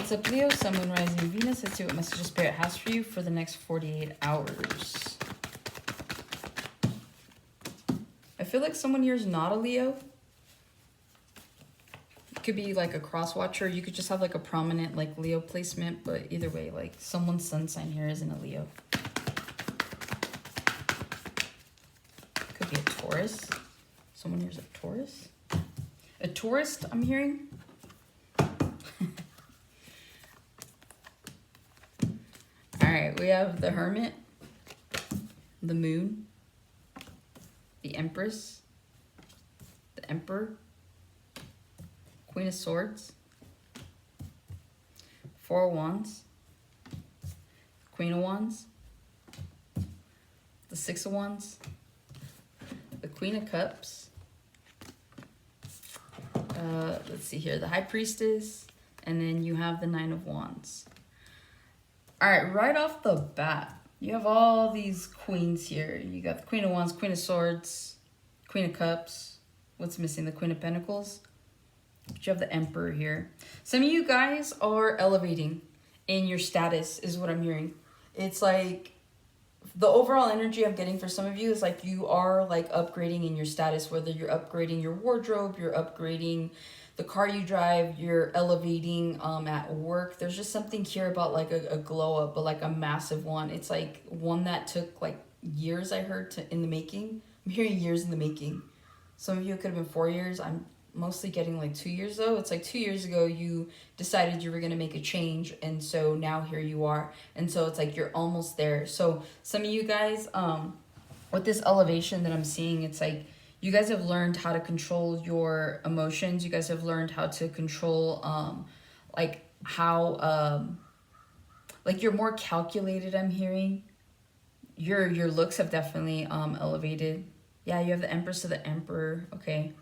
What's up, Leo? Sun, Moon, Rising, Venus. Let's see what message Spirit has for you for the next 48 hours. I feel like someone here is not a Leo. It could be like a cross watcher. You could just have like a prominent like Leo placement, but either way, like someone's sun sign here isn't a Leo. Could be a Taurus. Someone here's a Taurus. A tourist, I'm hearing. Alright, we have the Hermit, the Moon, the Empress, the Emperor, Queen of Swords, Four of Wands, Queen of Wands, the Six of Wands, the Queen of Cups, let's see here, the High Priestess, and then you have the Nine of Wands. Alright, right off the bat, you have all these queens here. You got the Queen of Wands, Queen of Swords, Queen of Cups. What's missing? The Queen of Pentacles. But you have the Emperor here. Some of you guys are elevating in your status, is what I'm hearing. It's like the overall energy I'm getting for some of you is like you are like upgrading in your status, whether you're upgrading your wardrobe, you're upgrading the car you drive, you're elevating at work. There's just something here about like a glow up, but like a massive one. It's like one that took like years, I heard, in the making. I'm hearing years in the making. Some of you it could have been 4 years. I'm mostly getting like 2 years though. It's like 2 years ago you decided you were going to make a change, and so now here you are. And so it's like you're almost there. So some of you guys with this elevation that I'm seeing, it's like you guys have learned how to control your emotions. You guys have learned how to control like how like you're more calculated, I'm hearing. Your looks have definitely elevated. Yeah, you have the Empress of the Emperor. Okay.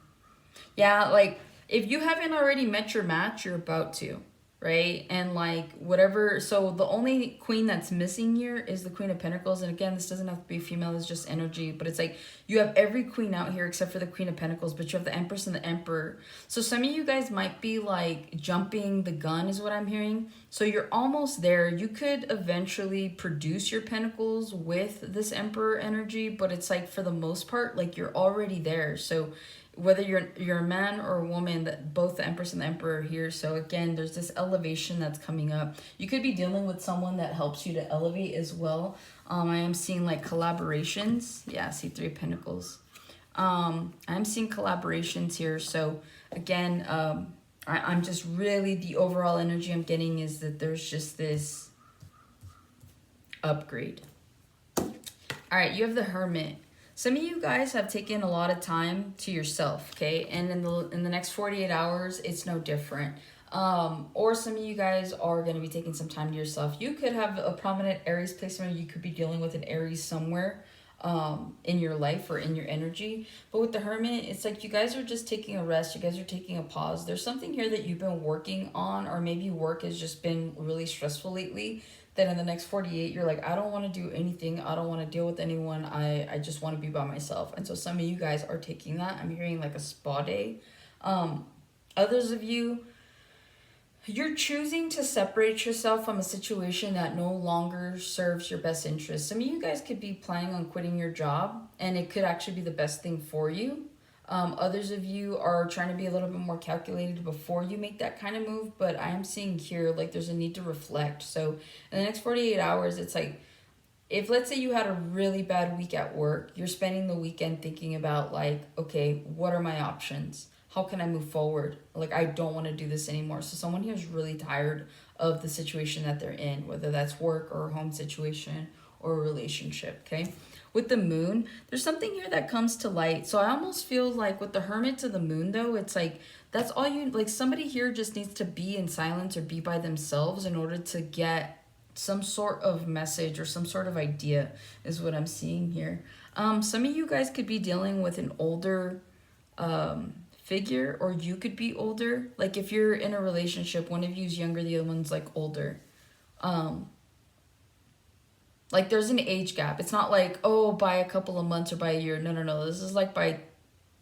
Yeah, like if you haven't already met your match, you're about to, right? And like whatever, so the only queen that's missing here is the Queen of Pentacles. And again, this doesn't have to be female, it's just energy, but it's like you have every queen out here except for the Queen of Pentacles, but you have the Empress and the Emperor. So some of you guys might be like jumping the gun is what I'm hearing. So you're almost there. You could eventually produce your pentacles with this Emperor energy, but it's like for the most part, like you're already there. So whether you're a man or a woman, that both the Empress and the Emperor are here. So again, there's this elevation that's coming up. You could be dealing with someone that helps you to elevate as well. I am seeing like collaborations. Yeah, I see Three of Pentacles. I'm seeing collaborations here. So again, I'm just really, the overall energy I'm getting is that there's just this upgrade. All right, you have the Hermit. Some of you guys have taken a lot of time to yourself, okay? And in the next 48 hours, it's no different. Or some of you guys are going to be taking some time to yourself. You could have a prominent Aries placement. You could be dealing with an Aries somewhere in your life or in your energy. But with the Hermit, it's like you guys are just taking a rest. You guys are taking a pause. There's something here that you've been working on, or maybe work has just been really stressful lately, that in the next 48, you're like, I don't want to do anything. I don't want to deal with anyone. I just want to be by myself. And so some of you guys are taking that. I'm hearing like a spa day. Others of you, you're choosing to separate yourself from a situation that no longer serves your best interest. Some of you guys could be planning on quitting your job, and it could actually be the best thing for you. Others of you are trying to be a little bit more calculated before you make that kind of move, but I am seeing here like there's a need to reflect. So in the next 48 hours, it's like, if let's say you had a really bad week at work, you're spending the weekend thinking about like, okay, what are my options? How can I move forward? Like, I don't want to do this anymore. So someone here is really tired of the situation that they're in, whether that's work or a home situation or a relationship, okay? With the Moon, there's something here that comes to light. So I almost feel like with the Hermit to the Moon, though, it's like that's all you, like somebody here just needs to be in silence or be by themselves in order to get some sort of message or some sort of idea is what I'm seeing here. Some of you guys could be dealing with an older figure, or you could be older. Like if you're in a relationship, one of you is younger, the other one's like older. Like there's an age gap. It's not like, oh, by a couple of months or by a year. No. This is like by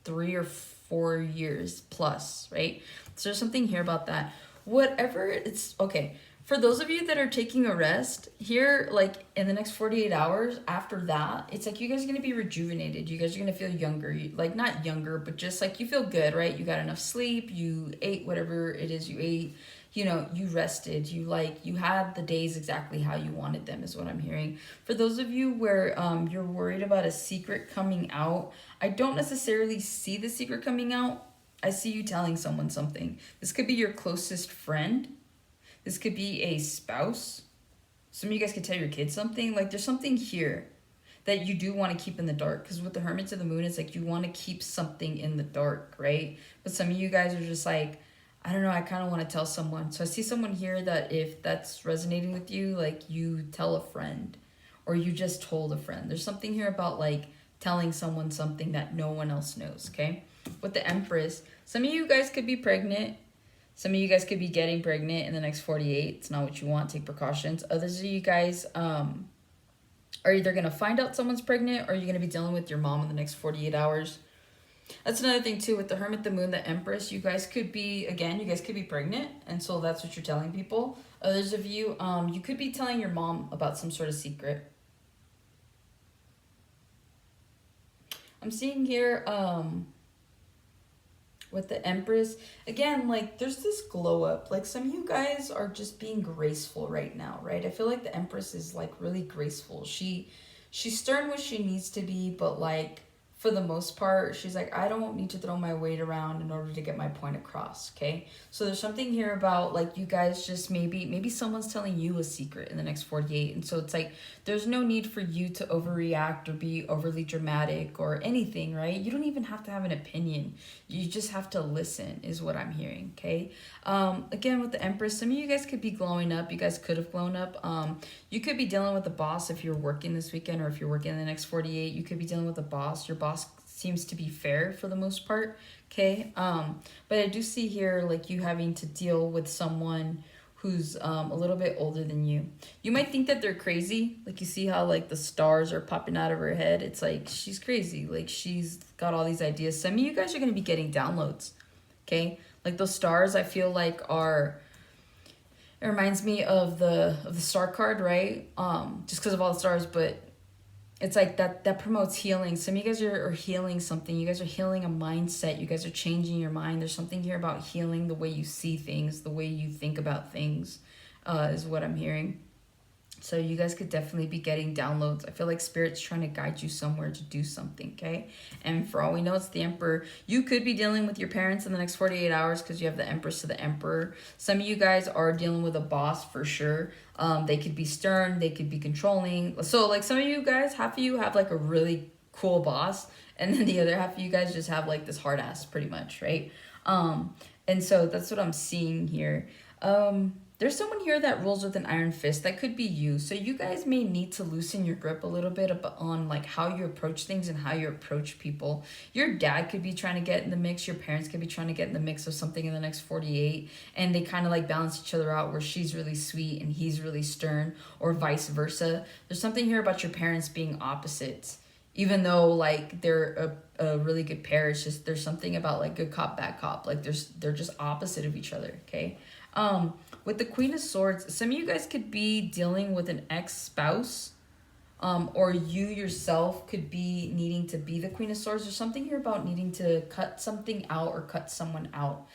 3 or 4 years plus, right? So there's something here about that. whatever it's okay. For those of you that are taking a rest here, like in the next 48 hours after that, it's like you guys are going to be rejuvenated. You guys are going to feel younger. Like, not younger, but just like you feel good, right? You got enough sleep. You ate whatever it is you ate. You know, you rested. You had the days exactly how you wanted them, is what I'm hearing. For those of you where you're worried about a secret coming out, I don't necessarily see the secret coming out. I see you telling someone something. This could be your closest friend. This could be a spouse. Some of you guys could tell your kids something. Like, there's something here that you do want to keep in the dark. Because with the Hermit to the Moon, it's like you want to keep something in the dark, right? But some of you guys are just like, I don't know, I kind of want to tell someone. So I see someone here that if that's resonating with you, like you tell a friend. Or you just told a friend. There's something here about like telling someone something that no one else knows, okay? With the Empress, some of you guys could be pregnant. Some of you guys could be getting pregnant in the next 48. It's not what you want. Take precautions. Others of you guys are either going to find out someone's pregnant or you're going to be dealing with your mom in the next 48 hours. That's another thing too with the Hermit, the Moon, the Empress. You guys could be, again, you guys could be pregnant. And so that's what you're telling people. Others of you, you could be telling your mom about some sort of secret. I'm seeing here... with the Empress, again, like there's this glow up. Like some of you guys are just being graceful right now, right? I feel like the Empress is like really graceful. She's stern when she needs to be, but like for the most part, she's like, I don't need to throw my weight around in order to get my point across, okay? So there's something here about like you guys just maybe someone's telling you a secret in the next 48. And so it's like there's no need for you to overreact or be overly dramatic or anything, right? You don't even have to have an opinion. You just have to listen is what I'm hearing, okay? Again, with the Empress, some of you guys could be glowing up. You guys could have blown up. You could be dealing with a boss if you're working this weekend or if you're working in the next 48. You could be dealing with a boss. Your boss seems to be fair for the most part, okay? But I do see here like you having to deal with someone who's a little bit older than you. You might think that they're crazy. Like you see how like the stars are popping out of her head. It's like she's crazy. Like she's got all these ideas. Some of you guys are going to be getting downloads, okay? Like those stars I feel like are... It reminds me of the star card, right? Just because of all the stars, but it's like that promotes healing. Some of you guys are healing something. You guys are healing a mindset. You guys are changing your mind. There's something here about healing the way you see things, the way you think about things, is what I'm hearing. So you guys could definitely be getting downloads. I feel like Spirit's trying to guide you somewhere to do something, okay? And for all we know, it's the Emperor. You could be dealing with your parents in the next 48 hours because you have the Empress to the Emperor. Some of you guys are dealing with a boss for sure. They could be stern. They could be controlling. So like some of you guys, half of you have like a really cool boss. And then the other half of you guys just have like this hard ass pretty much, right? And so that's what I'm seeing here. There's someone here that rules with an iron fist. That could be you. So you guys may need to loosen your grip a little bit on like how you approach things and how you approach people. Your dad could be trying to get in the mix. Your parents could be trying to get in the mix of something in the next 48. And they kind of like balance each other out where she's really sweet and he's really stern, or vice versa. There's something here about your parents being opposites. Even though like they're a really good pair, it's just there's something about like good cop, bad cop. Like they're just opposite of each other, okay? With the Queen of Swords, some of you guys could be dealing with an ex-spouse, or you yourself could be needing to be the Queen of Swords. There's something here about needing to cut something out or cut someone out.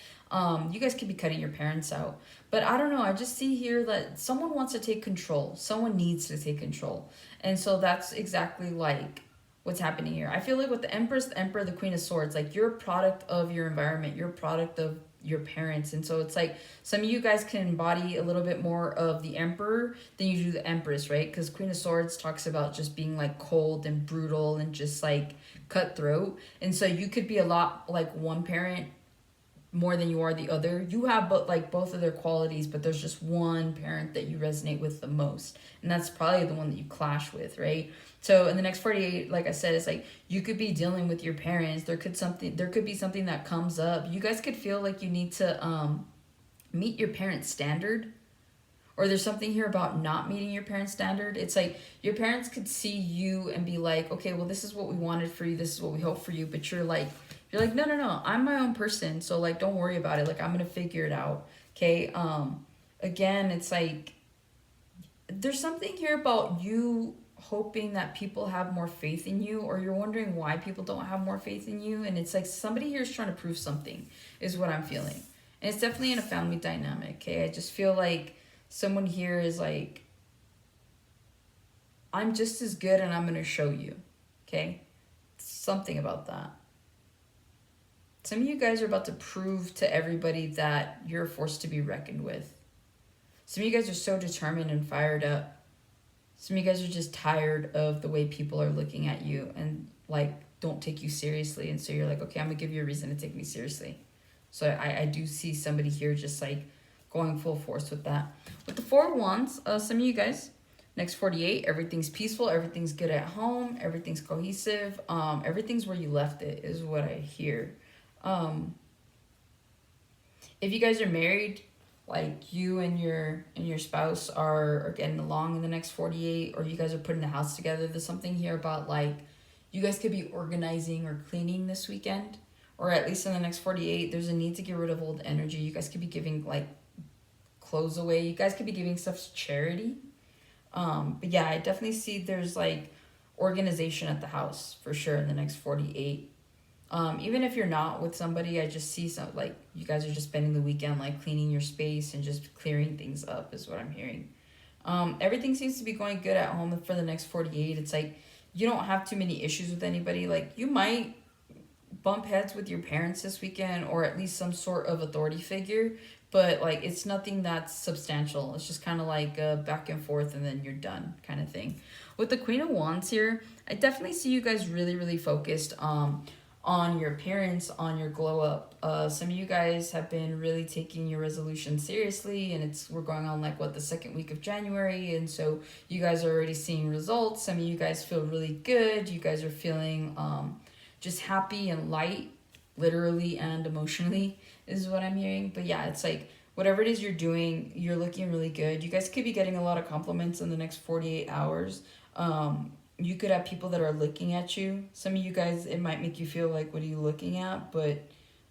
You guys could be cutting your parents out. But I don't know, I just see here that someone wants to take control. Someone needs to take control. And so that's exactly like what's happening here. I feel like with the Empress, the Emperor, the Queen of Swords, like you're a product of your environment. You're a product of your parents. And so it's like some of you guys can embody a little bit more of the Emperor than you do the Empress, right? Because Queen of Swords talks about just being like cold and brutal and just like cutthroat. And so you could be a lot like one parent more than you are the other. You have both of their qualities, but there's just one parent that you resonate with the most. And that's probably the one that you clash with, right? So in the next 48, like I said, it's like you could be dealing with your parents. There could be something that comes up. You guys could feel like you need to meet your parents' standard. Or there's something here about not meeting your parents' standard. It's like your parents could see you and be like, okay, well, this is what we wanted for you. This is what we hope for you. But you're like, no, I'm my own person. So like, don't worry about it. Like, I'm going to figure it out. Okay. Again, it's like there's something here about you hoping that people have more faith in you, or you're wondering why people don't have more faith in you, and it's like somebody here is trying to prove something, is what I'm feeling. And it's definitely in a family dynamic. Okay, I just feel like someone here is like, I'm just as good and I'm going to show you. Okay, something about that. Some of you guys are about to prove to everybody that you're a force to be reckoned with. Some of you guys are so determined and fired up. Some of you guys are just tired of the way people are looking at you and like don't take you seriously. And so you're like, okay, I'm gonna give you a reason to take me seriously. So I do see somebody here just like going full force with that. With the Four of Wands, some of you guys, next 48, everything's peaceful, everything's good at home, everything's cohesive, everything's where you left it is what I hear. If you guys are married, like you and your spouse are getting along in the next 48, or you guys are putting a house together, there's something here about like you guys could be organizing or cleaning this weekend, or at least in the next 48. There's a need to get rid of old energy. You guys could be giving like clothes away. You guys could be giving stuff to charity. But yeah, I definitely see there's like organization at the house for sure in the next 48. Even if you're not with somebody, I just see some like you guys are just spending the weekend like cleaning your space and just clearing things up is what I'm hearing. Everything seems to be going good at home for the next 48. It's like you don't have too many issues with anybody. Like you might bump heads with your parents this weekend, or at least some sort of authority figure, but like it's nothing that's substantial. It's just kind of like a back and forth and then you're done kind of thing. With the Queen of Wands here, I definitely see you guys really focused on your appearance, on your glow up. Some of you guys have been really taking your resolution seriously, and we're going on like the second week of January, and so you guys are already seeing results. Some of you guys feel really good. You guys are feeling just happy and light, literally and emotionally is what I'm hearing. But yeah, it's like whatever it is you're doing, you're looking really good. You guys could be getting a lot of compliments in the next 48 hours. You could have people that are looking at you. Some of you guys, it might make you feel like, what are you looking at? But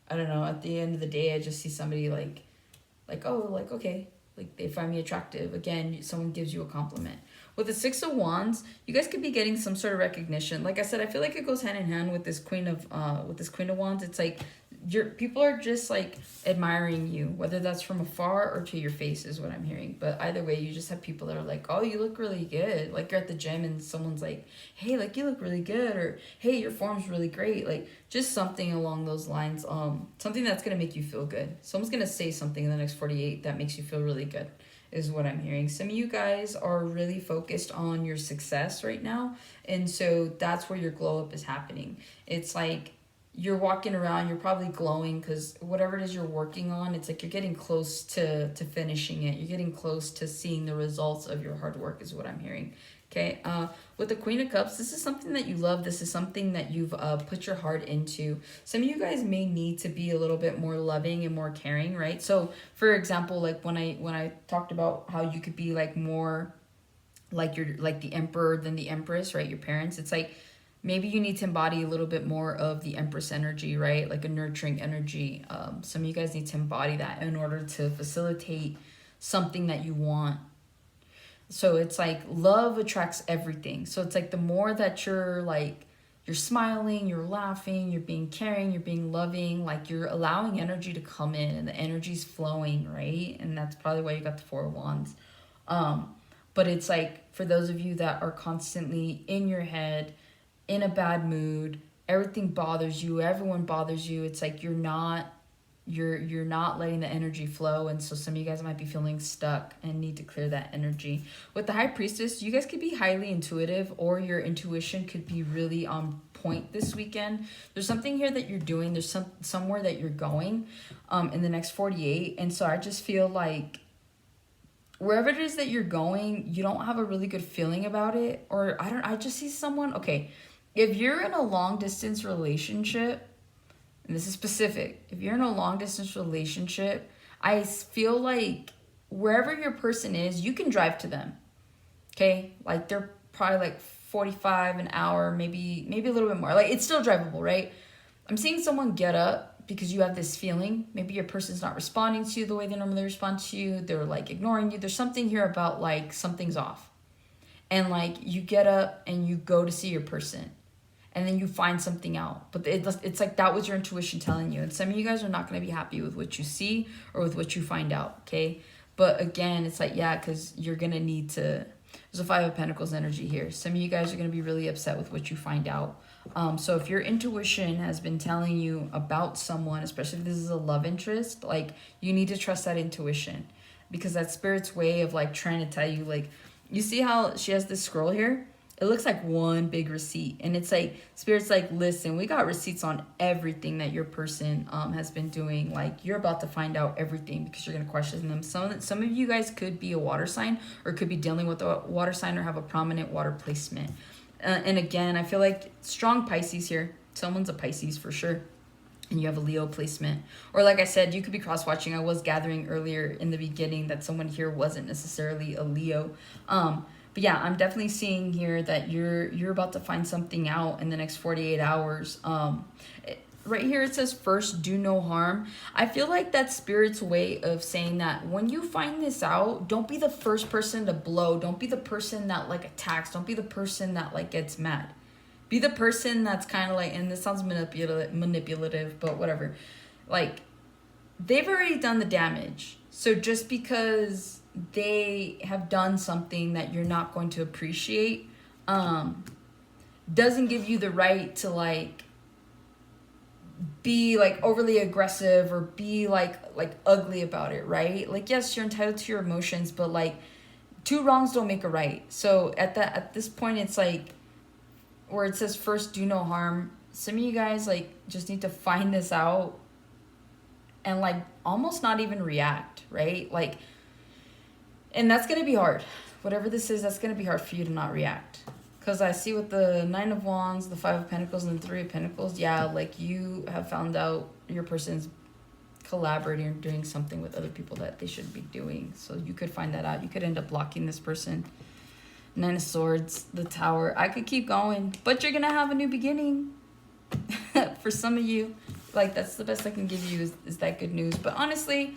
I don't know. At the end of the day, I just see somebody like, oh, like, okay. Like, they find me attractive. Again, someone gives you a compliment. With the Six of Wands, you guys could be getting some sort of recognition. Like I said, I feel like it goes hand in hand with this Queen of Wands. It's like people are just like admiring you, whether that's from afar or to your face is what I'm hearing. But either way, you just have people that are like, oh, you look really good. Like you're at the gym and someone's like, hey, like you look really good, or hey, your form's really great. Like just something along those lines. Something that's gonna make you feel good. Someone's gonna say something in the next 48 that makes you feel really good is what I'm hearing. Some of you guys are really focused on your success right now, and so that's where your glow up is happening. It's like you're walking around, you're probably glowing because whatever it is you're working on, it's like you're getting close to finishing it. You're getting close to seeing the results of your hard work is what I'm hearing. Okay, with the Queen of Cups, this is something that you love. This is something that you've put your heart into. Some of you guys may need to be a little bit more loving and more caring, right? So, for example, like when I talked about how you could be like more like the emperor than the empress, right? Your parents, it's like maybe you need to embody a little bit more of the empress energy, right? Like a nurturing energy. Some of you guys need to embody that in order to facilitate something that you want. So it's like love attracts everything. So it's like the more that you're smiling, you're laughing, you're being caring, you're being loving, like you're allowing energy to come in and the energy's flowing, right? And that's probably why you got the Four of Wands. But it's like for those of you that are constantly in your head, in a bad mood, everything bothers you, everyone bothers you, it's like you're not letting the energy flow, and so some of you guys might be feeling stuck and need to clear that energy. With the High Priestess, you guys could be highly intuitive, or your intuition could be really on point this weekend. There's something here that you're doing, there's somewhere that you're going in the next 48, and so I just feel like wherever it is that you're going, you don't have a really good feeling about it, or I just see someone, okay, if you're in a long distance relationship, and this is specific, if you're in a long distance relationship, I feel like wherever your person is, you can drive to them. Okay? Like they're probably like 45 an hour, maybe a little bit more. Like it's still drivable, right? I'm seeing someone get up, because you have this feeling. Maybe your person's not responding to you the way they normally respond to you. They're like ignoring you. There's something here about like something's off. And like you get up and you go to see your person. And then you find something out. But it's like that was your intuition telling you. And some of you guys are not going to be happy with what you see or with what you find out, okay? But again, it's like, yeah, because you're going to need to... There's a Five of Pentacles energy here. Some of you guys are going to be really upset with what you find out. So if your intuition has been telling you about someone, especially if this is a love interest, like you need to trust that intuition. Because that's Spirit's way of like trying to tell you, like, you see how she has this scroll here? It looks like one big receipt. And it's like, Spirit's like, listen, we got receipts on everything that your person has been doing. Like, you're about to find out everything because you're going to question them. Some of you guys could be a water sign or could be dealing with a water sign or have a prominent water placement. And again, I feel like strong Pisces here. Someone's a Pisces for sure. And you have a Leo placement. Or like I said, you could be cross-watching. I was gathering earlier in the beginning that someone here wasn't necessarily a Leo. But yeah, I'm definitely seeing here that you're about to find something out in the next 48 hours. Right here it says first do no harm. I feel like that's Spirit's way of saying that when you find this out, don't be the first person to blow. Don't be the person that like attacks. Don't be the person that like gets mad. Be the person that's kind of like, and this sounds manipulative, but whatever. Like, they've already done the damage. So just because they have done something that you're not going to appreciate doesn't give you the right to like be like overly aggressive or be like ugly about it, right? Like, yes, you're entitled to your emotions, but like two wrongs don't make a right. So at this point, it's like where it says first do no harm. Some of you guys like just need to find this out and like almost not even react, right? Like, and that's going to be hard. Whatever this is, that's going to be hard for you to not react. Because I see with the Nine of Wands, the Five of Pentacles, and the Three of Pentacles, yeah, like you have found out your person's collaborating or doing something with other people that they shouldn't be doing. So you could find that out. You could end up blocking this person. Nine of Swords, the Tower. I could keep going. But you're going to have a new beginning. For some of you, like that's the best I can give you is that good news. But honestly...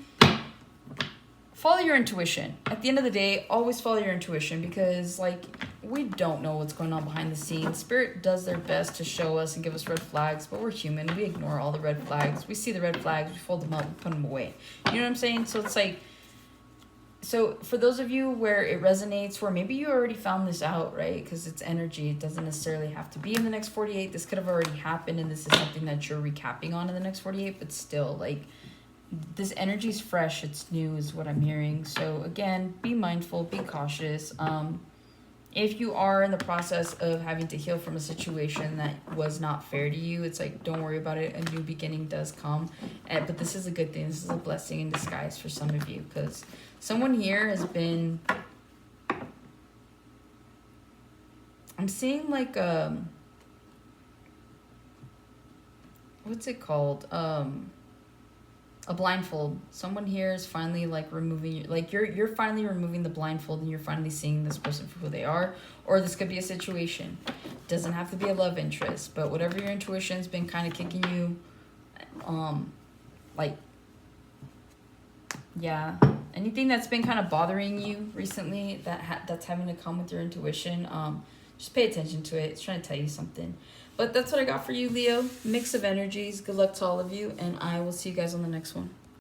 follow your intuition. At the end of the day, always follow your intuition because, like, we don't know what's going on behind the scenes. Spirit does their best to show us and give us red flags, but we're human. We ignore all the red flags. We see the red flags, we fold them up, we put them away. You know what I'm saying? So it's like, so for those of you where it resonates, where maybe you already found this out, right? Because it's energy. It doesn't necessarily have to be in the next 48. This could have already happened, and this is something that you're recapping on in the next 48, but still, like, this energy is fresh, it's new is what I'm hearing. So again, be mindful, be cautious. If you are in the process of having to heal from a situation that was not fair to you, it's like, don't worry about it. A new beginning does come. But this is a good thing. This is a blessing in disguise for some of you, because someone here has been, I'm seeing like what's it called, a blindfold. Someone here is finally like removing, like you're finally removing the blindfold and you're finally seeing this person for who they are. Or this could be a situation. Doesn't have to be a love interest, but whatever your intuition's been kind of kicking you, like, yeah, anything that's been kind of bothering you recently that's having to come with your intuition, just pay attention to it. It's trying to tell you something. But that's what I got for you, Leo. Mix of energies. Good luck to all of you, and I will see you guys on the next one.